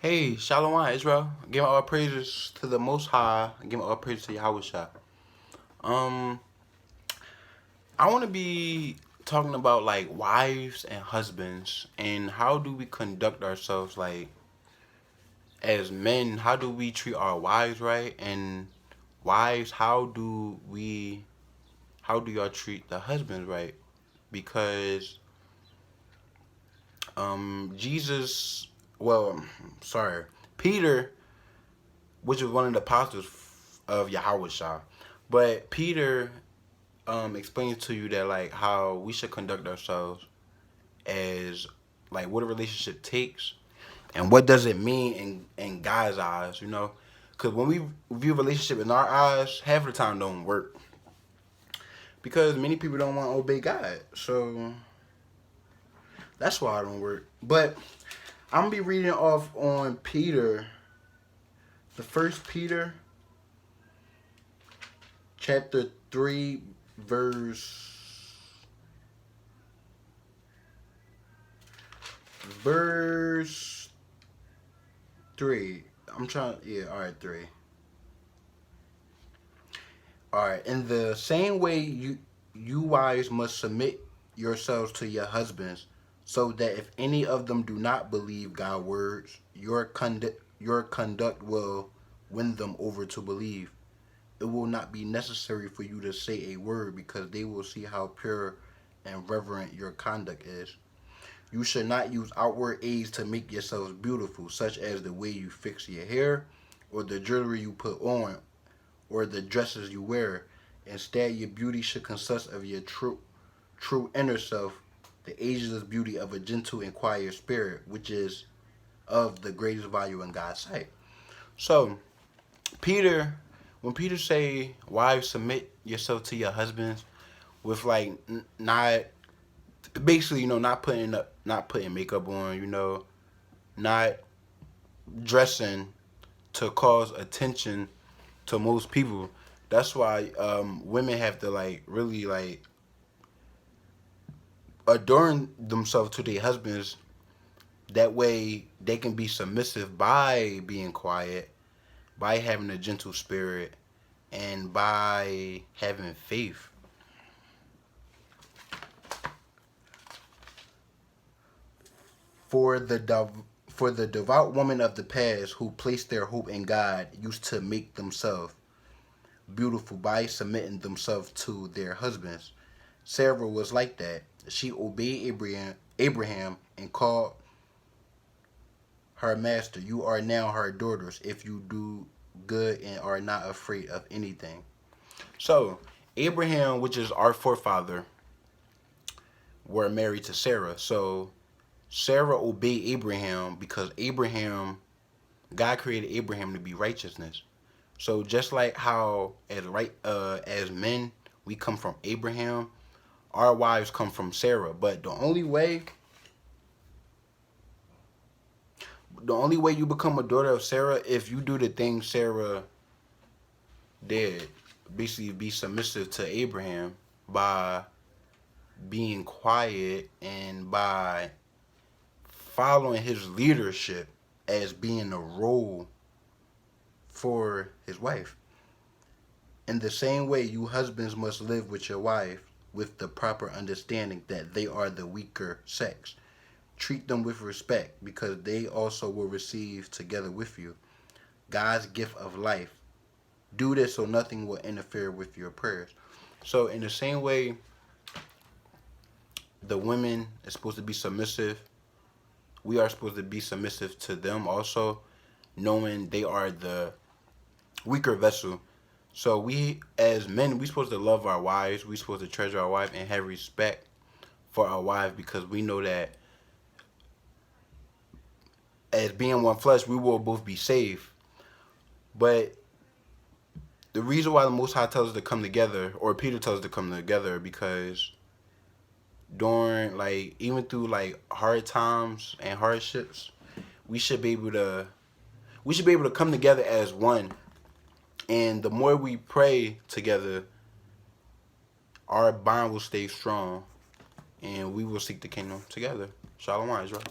Hey, Shalom, Israel. Give all praises to the Most High. Give all praises to Yahweh Shah. Um, I want to be talking about like wives and husbands and how do we conduct ourselves like as men. How do we treat our wives right? And wives, how do y'all treat the husbands right? Because Jesus, well, sorry, Peter, which was one of the apostles of Yahweh Shah. But Peter explains to you that like how we should conduct ourselves as like what a relationship takes and what does it mean in God's eyes, you know? Because when we view a relationship in our eyes, half of the time don't work. Because many people don't want to obey God. So that's why it don't work. But I'm going to be reading off on Peter, the first Peter chapter 3 verse 3. Alright, 3. Alright, in the same way you wives must submit yourselves to your husbands, so that if any of them do not believe God's words, your conduct will win them over to believe. It will not be necessary for you to say a word, because they will see how pure and reverent your conduct is. You should not use outward aids to make yourselves beautiful, such as the way you fix your hair, or the jewelry you put on, or the dresses you wear. Instead, your beauty should consist of your true inner self, the ageless beauty of a gentle and quiet spirit, which is of the greatest value in God's sight. So, when Peter say, wives, submit yourself to your husbands, with like not basically, not putting makeup on, not dressing to cause attention to most people. That's why women have to like really like adorn themselves to their husbands. That way they can be submissive by being quiet, by having a gentle spirit, and by having faith. For the devout women of the past who placed their hope in God used to make themselves beautiful by submitting themselves to their husbands. Sarah was like that. She obeyed Abraham and called her master. You are now her daughters if you do good and are not afraid of anything. So, Abraham, which is our forefather, were married to Sarah. So, Sarah obeyed Abraham because God created Abraham to be righteousness. So just like how as men we come from Abraham, our wives come from Sarah. But the only way you become a daughter of Sarah if you do the things Sarah did, basically be submissive to Abraham by being quiet and by following his leadership as being a role for his wife. In the same way, you husbands must live with your wife with the proper understanding that they are the weaker sex. Treat them with respect, because they also will receive together with you God's gift of life. Do this so nothing will interfere with your prayers. So in the same way, the women are supposed to be submissive. We are supposed to be submissive to them also, knowing they are the weaker vessel. So we, as men, we supposed to love our wives. We supposed to treasure our wife and have respect for our wife, because we know that as being one flesh, we will both be saved. But the reason why the Most High tells us to come together, or Peter tells us to come together, because during even through hard times and hardships, we should be able to come together as one. And the more we pray together, our bond will stay strong, and we will seek the kingdom together. Shalom, Israel.